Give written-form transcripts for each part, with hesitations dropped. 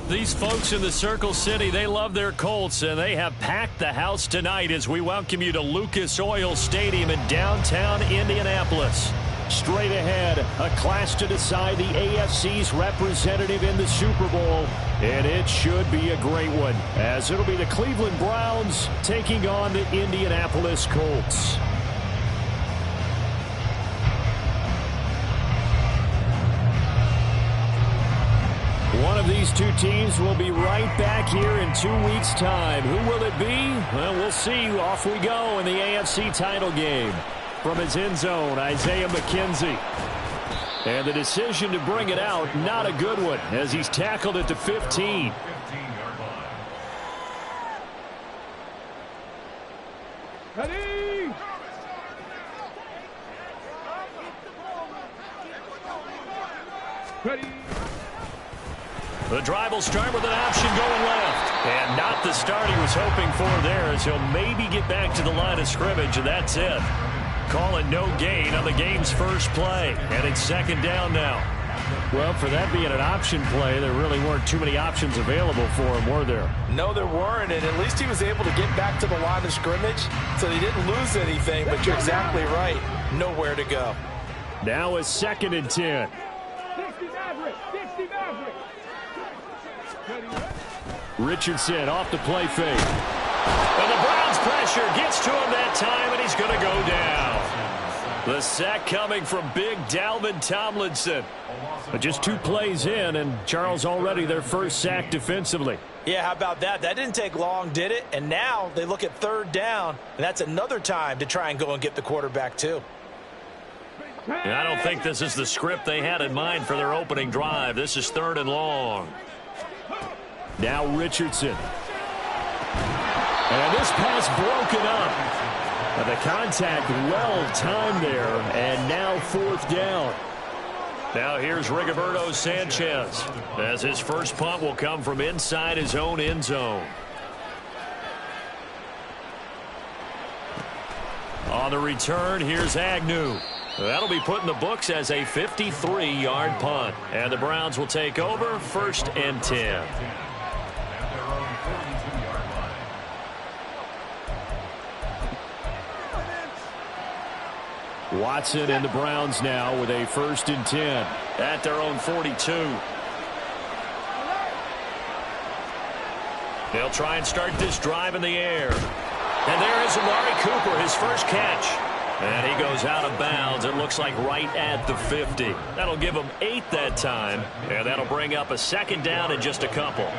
These folks in the Circle City, they love their Colts, and they have packed the house tonight as we welcome you to Lucas Oil Stadium in downtown Indianapolis. Straight ahead, a clash to decide the AFC's representative in the Super Bowl, and it should be a great one, as it'll be the Cleveland Browns taking on the Indianapolis Colts. One of these two teams will be right back here in 2 weeks' time. Who will it be? Well, we'll see. Off we go in the AFC title game. From his end zone, Isaiah McKenzie. And the decision to bring it out, not a good one, as he's tackled at the 15. Ready? Ready? The drive will start with an option going left. And not the start he was hoping for there, as he'll maybe get back to the line of scrimmage, and that's it. Call it no gain on the game's first play. And it's second down now. Well, for that being an option play, there really weren't too many options available for him, were there? No, there weren't, and at least he was able to get back to the line of scrimmage, so he didn't lose anything, but you're exactly right. Nowhere to go. Now it's 2nd and 10. 60 Maverick! 60 Maverick! Richardson off the play fake. And the Browns pressure gets to him that time, and he's going to go down. The sack coming from big Dalvin Tomlinson. But just 2 plays in, and Charles already their first sack defensively. Yeah, how about that? That didn't take long, did it? And now they look at 3rd down, and that's another time to try and go and get the quarterback too. And I don't think this is the script they had in mind for their opening drive. This is 3rd and long. Now Richardson. And this pass broken up. But the contact well timed there, and now 4th down. Now here's Rigoberto Sanchez, as his first punt will come from inside his own end zone. On the return, here's Agnew. That'll be put in the books as a 53-yard punt. And the Browns will take over 1st and 10. Watson and the Browns now with a 1st and 10 at their own 42. They'll try and start this drive in the air. And there is Amari Cooper, his first catch. And he goes out of bounds, it looks like right at the 50. That'll give him 8 that time, and that'll bring up a 2nd down in just a couple.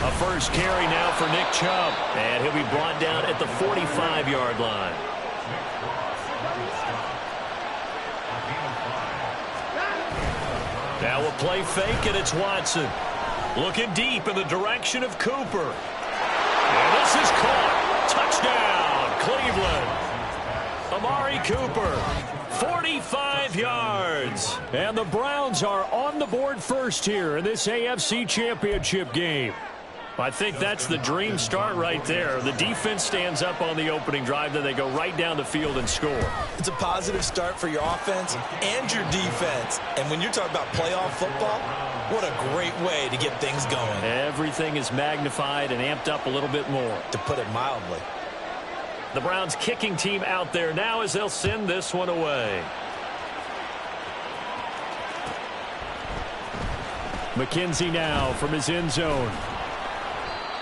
A first carry now for Nick Chubb, and he'll be brought down at the 45-yard line. Now a play fake, and it's Watson. Looking deep in the direction of Cooper. And this is caught. Touchdown, Cleveland. Amari Cooper, 45 yards. And the Browns are on the board first here in this AFC Championship game. I think that's the dream start right there. The defense stands up on the opening drive, then they go right down the field and score. It's a positive start for your offense and your defense. And when you're talking about playoff football, what a great way to get things going. Everything is magnified and amped up a little bit more, to put it mildly. The Browns kicking team out there now as they'll send this one away. McKenzie now from his end zone.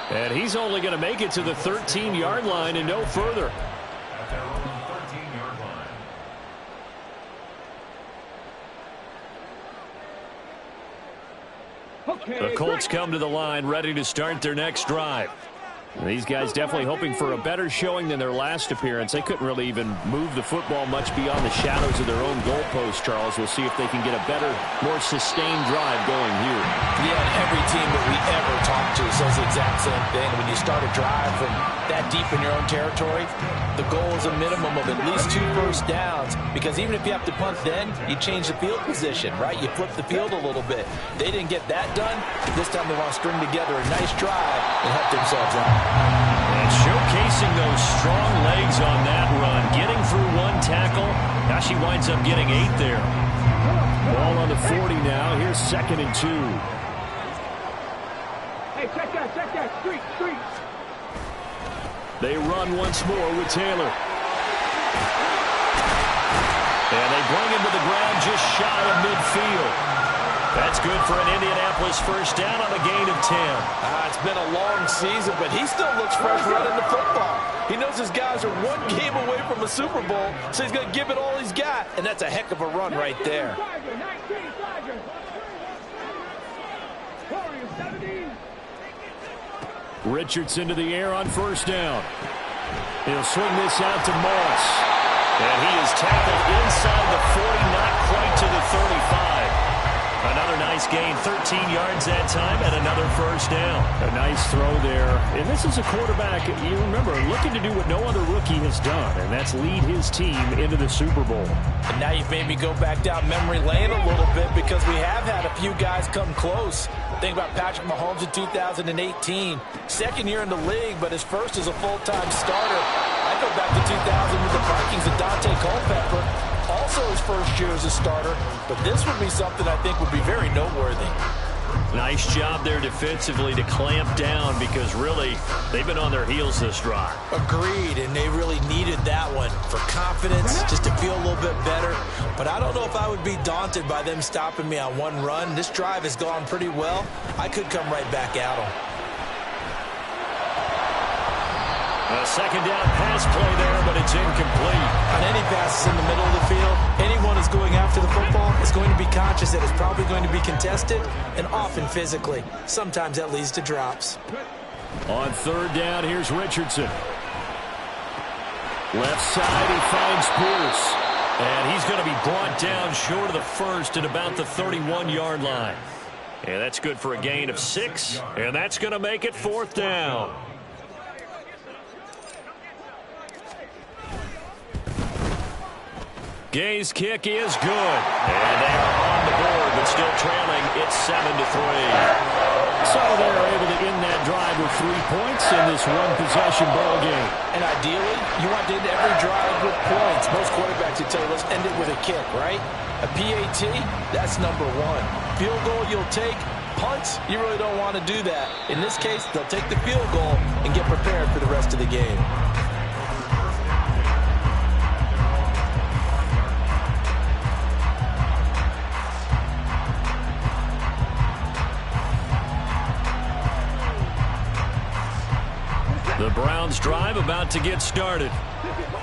And he's only going to make it to the 13-yard line and no further. The Colts come to the line ready to start their next drive. These guys definitely hoping for a better showing than their last appearance. They couldn't really even move the football much beyond the shadows of their own goalpost, Charles. We'll see if they can get a better, more sustained drive going here. Yeah, every team that we ever talk to says the exact same thing. When you start a drive from that deep in your own territory, the goal is a minimum of at least 2 first downs, because even if you have to punt then, you change the field position, right? You flip the field a little bit. They didn't get that done. This time they want to string together a nice drive and help themselves out. And showcasing those strong legs on that run, getting through 1 tackle. Now she winds up getting 8 there. Ball on the 40 now. Here's 2nd and 2. Hey, check that. Street. They run once more with Taylor. And they bring him to the ground just shy of midfield. That's good for an Indianapolis first down on a gain of 10. It's been a long season, but he still looks fresh running the football. He knows his guys are 1 game away from a Super Bowl, so he's going to give it all he's got, and that's a heck of a run right there. Richardson to the air on first down. He'll swing this out to Moss. And he is tackled inside the 40, not quite to the 35. Another nice gain, 13 yards that time, and another first down. A nice throw there. And this is a quarterback, you remember, looking to do what no other rookie has done, and that's lead his team into the Super Bowl. And now you've made me go back down memory lane a little bit, because we have had a few guys come close. Think about Patrick Mahomes in 2018. 2nd year in the league, but his first as a full-time starter. I go back to 2000 with the Vikings and Dante Culpepper. Also his first year as a starter, but this would be something I think would be very noteworthy. Nice job there defensively to clamp down, because really they've been on their heels this drive. Agreed, and they really needed that one for confidence, just to feel a little bit better. But I don't know if I would be daunted by them stopping me on 1 run. This drive has gone pretty well. I could come right back at them. A 2nd down pass play there, but it's incomplete. On any passes in the middle of the field, anyone who's going after the football is going to be conscious that it's probably going to be contested, and often physically. Sometimes that leads to drops. On 3rd down, here's Richardson. Left side, he finds Pierce. And he's going to be brought down short of the first at about the 31-yard line. And that's good for a gain of 6, and that's going to make it 4th down. Gay's kick is good. And they are on the board, but still trailing. It's 7-3. So they're able to end that drive with 3 points in this 1-possession ball game. And ideally, you want to end every drive with points. Most quarterbacks would tell you, let's end it with a kick, right? A PAT, that's number 1. Field goal you'll take. Punts, you really don't want to do that. In this case, they'll take the field goal and get prepared for the rest of the game. The Browns drive about to get started.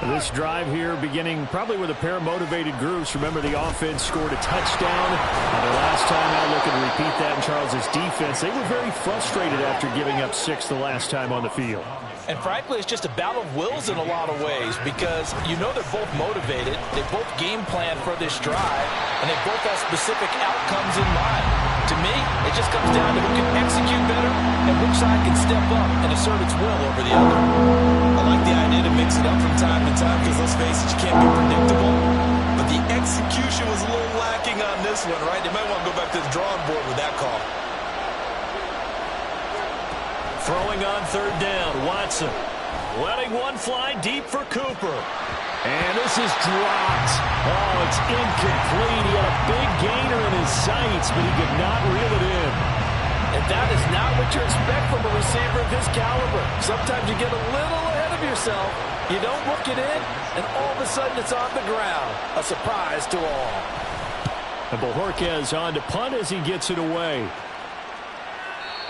This drive here beginning probably with a pair of motivated groups. Remember, the offense scored a touchdown. And the last time out, looking to repeat that in Charles's defense. They were very frustrated after giving up 6 the last time on the field. And frankly, it's just a battle of wills in a lot of ways, because you know they're both motivated. They both game plan for this drive, and they both have specific outcomes in mind. To me, it just comes down to who can execute better and which side can step up and assert its will over the other. I like the idea to mix it up from time to time, because let's face it, you can't be predictable. But the execution was a little lacking on this one, right? They might want to go back to the drawing board with that call. Throwing on 3rd down, Watson. Letting one fly deep for Cooper. And this is dropped. Oh, it's incomplete. He had a big gainer in his sights, but he could not reel it in. And that is not what you expect from a receiver of his caliber. Sometimes you get a little ahead of yourself. You don't look it in, and all of a sudden it's on the ground. A surprise to all. And Bojorquez on to punt as he gets it away.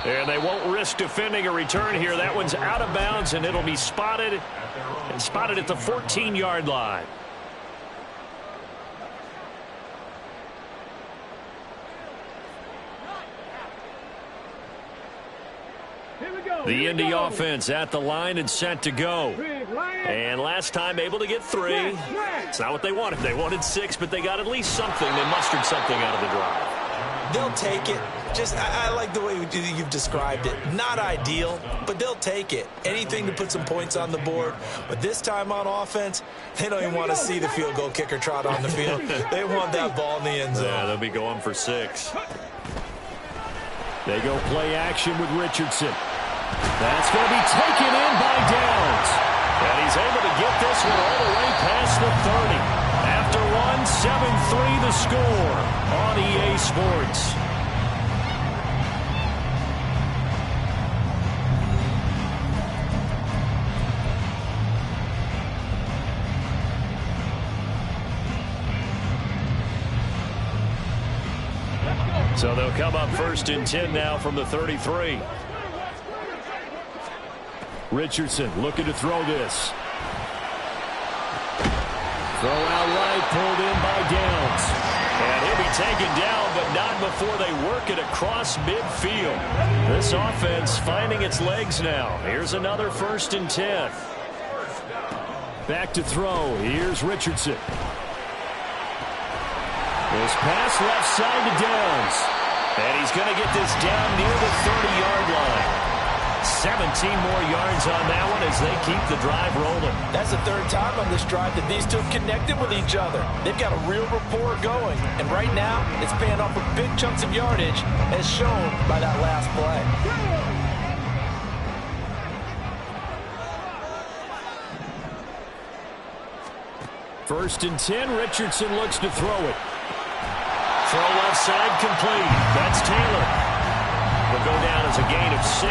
And they won't risk defending a return here. That one's out of bounds, and it'll be spotted at the 14-yard line. The Indy offense at the line and set to go. And last time able to get 3. It's not what they wanted. They wanted 6, but they got at least something. They mustered something out of the drive. They'll take it. I like the way you've described it. Not ideal, but they'll take it. Anything to put some points on the board. But this time on offense, they don't even want to see the field goal kicker trot on the field. They want that ball in the end zone. Yeah, they'll be going for 6. They go play action with Richardson. That's going to be taken in by Downs. And he's able to get this one all the way past the 30. After one, 7-3 the score on EA Sports. So they'll come up 1st and 10 now from the 33. Richardson looking to throw this. Throw out right, pulled in by Downs. And he'll be taken down, but not before they work it across midfield. This offense finding its legs now. Here's another 1st and 10. Back to throw. Here's Richardson. This pass left side to Downs. And he's going to get this down near the 30-yard line. 17 more yards on that one as they keep the drive rolling. That's the 3rd time on this drive that these two have connected with each other. They've got a real rapport going. And right now, it's paying off with big chunks of yardage as shown by that last play. First and 10, Richardson looks to throw it. Throw left side complete. That's Taylor. Will go down as a gain of 6,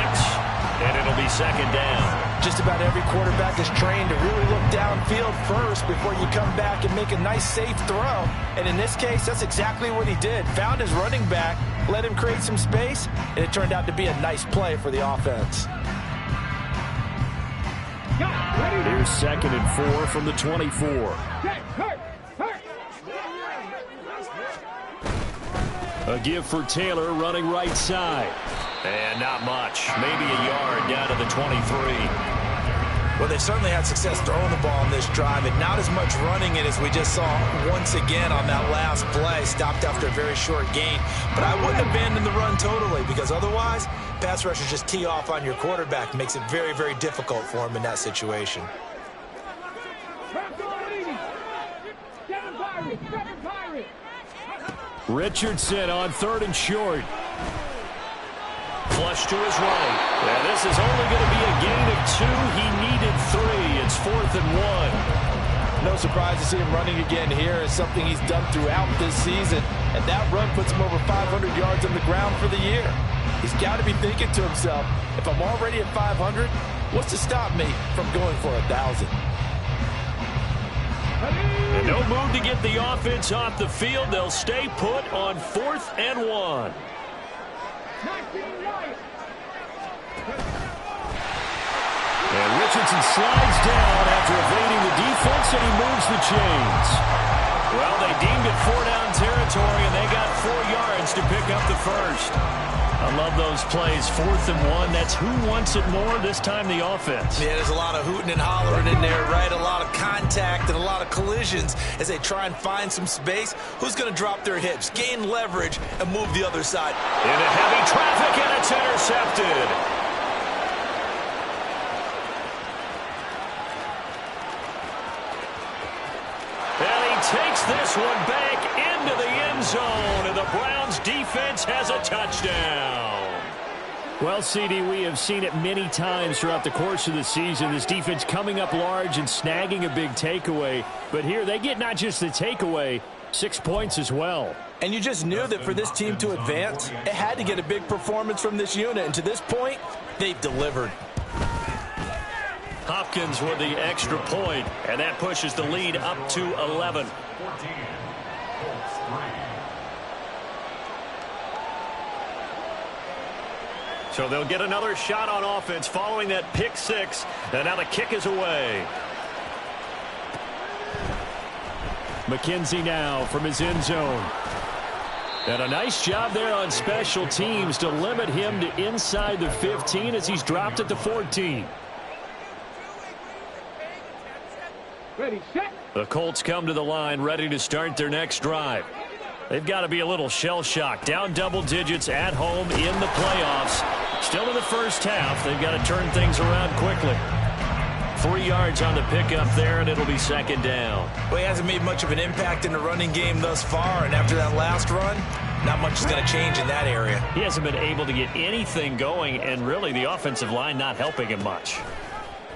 and it'll be 2nd down. Just about every quarterback is trained to really look downfield first before you come back and make a nice, safe throw. And in this case, that's exactly what he did. Found his running back, let him create some space, and it turned out to be a nice play for the offense. Here's 2nd and 4 from the 24. A give for Taylor running right side. And not much. Maybe a yard down to the 23. Well, they've certainly had success throwing the ball in this drive, and not as much running it as we just saw once again on that last play. Stopped after a very short gain. But I wouldn't abandon the run totally, because otherwise, pass rushers just tee off on your quarterback. Makes it very, very difficult for him in that situation. Richardson on 3rd and short. Flush to his right. And this is only going to be a gain of 2. He needed 3. It's 4th and 1. No surprise to see him running again here. It's something he's done throughout this season. And that run puts him over 500 yards on the ground for the year. He's got to be thinking to himself, if I'm already at 500, what's to stop me from going for 1,000? And no move to get the offense off the field. They'll stay put on 4th and 1. And Richardson slides down after evading the defense, and he moves the chains. Well, they deemed it 4-down territory, and they got 4 yards to pick up the first. I love those plays. 4th and 1. That's who wants it more, this time the offense. Yeah, there's a lot of hooting and hollering in there, right? A lot of contact and a lot of collisions as they try and find some space. Who's going to drop their hips, gain leverage, and move the other side? Into heavy traffic, and it's intercepted. And he takes this one back into the end zone, and the Browns defense has a touchdown. Well, CD, we have seen it many times throughout the course of the season. This defense coming up large and snagging a big takeaway. But here they get not just the takeaway, 6 points as well. And you just knew that for this team to advance, it had to get a big performance from this unit. And to this point, they've delivered. Hopkins with the extra point, and that pushes the lead up to 11. So they'll get another shot on offense following that pick 6, and now the kick is away. McKenzie now from his end zone. And a nice job there on special teams to limit him to inside the 15 as he's dropped at the 14. Ready, set. The Colts come to the line ready to start their next drive. They've got to be a little shell-shocked. Down double digits at home in the playoffs. Still in the first half. They've got to turn things around quickly. 3 yards on the pickup there, and it'll be second down. Well, he hasn't made much of an impact in the running game thus far, and after that last run, not much is going to change in that area. He hasn't been able to get anything going, and really the offensive line not helping him much.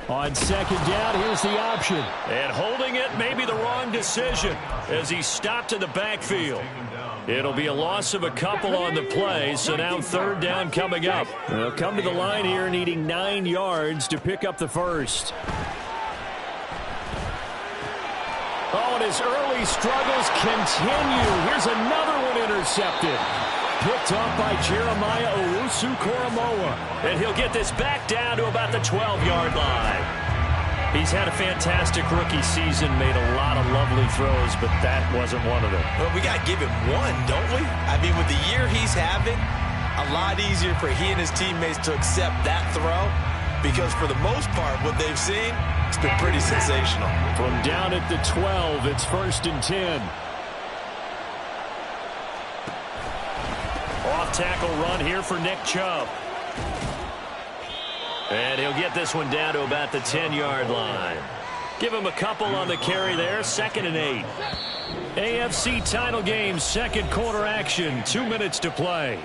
On second down, here's the option. And holding it may be the wrong decision as he stopped in the backfield. It'll be a loss of a couple on the play, so now third down coming up. They'll come to the line here needing 9 yards to pick up the first. Oh, and his early struggles continue. Here's another one intercepted. Picked up by Jeremiah Owusu-Koramoah. And he'll get this back down to about the 12-yard line. He's had a fantastic rookie season, made a lot of lovely throws, but that wasn't one of them. Well, we got to give him one, don't we? I mean, with the year he's having, a lot easier for he and his teammates to accept that throw because for the most part, what they've seen, it's been pretty sensational. From down at the 12, it's 1st and 10. Off-tackle run here for Nick Chubb. And he'll get this one down to about the 10-yard line. Give him a couple on the carry there. 2nd and 8. AFC title game, second quarter action. 2 minutes to play.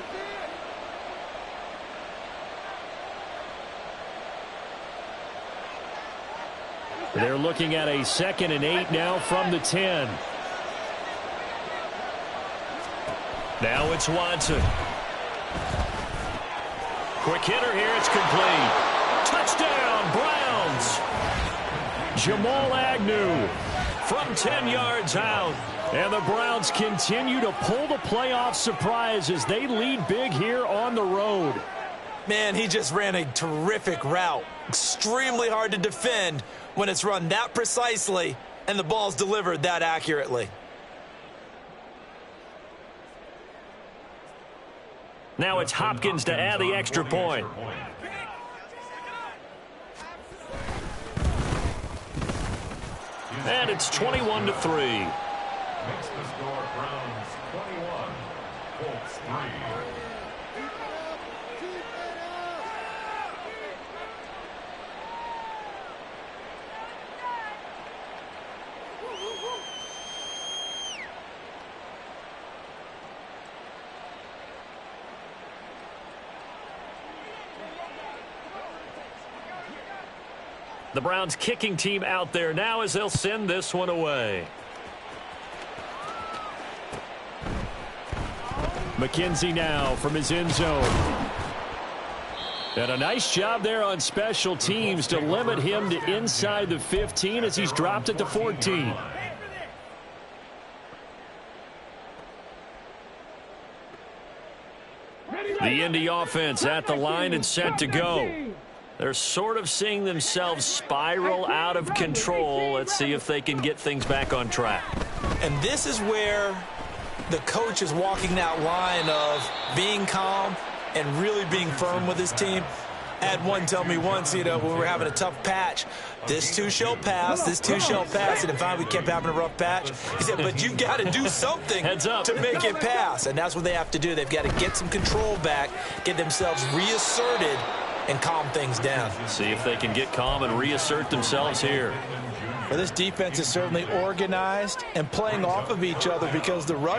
They're looking at a 2nd and 8 now from the 10. Now it's Watson. Quick hitter here. It's complete. Touchdown, Browns. Jamal Agnew from 10 yards out. And the Browns continue to pull the playoff surprise as they lead big here on the road. Man, he just ran a terrific route. Extremely hard to defend when it's run that precisely and the ball's delivered that accurately. Now it's Hopkins to add the extra point. And it's 21-3. Makes the score Browns 21, Colts 3. The Browns kicking team out there now as they'll send this one away. McKenzie now from his end zone. And a nice job there on special teams to limit him to inside the 15 as he's dropped at the 14. The Indy offense at the line and set to go. They're sort of seeing themselves spiral out of control. Let's see if they can get things back on track. And this is where the coach is walking that line of being calm and really being firm with his team. I had one tell me once, when we were having a tough patch, this too shall pass, this too shall pass. And finally we kept having a rough patch. He said, but you've got to do something to make it pass. And that's what they have to do. They've got to get some control back, get themselves reasserted, and calm things down. See if they can get calm and reassert themselves here. Well, this defense is certainly organized and playing off of each other because the rush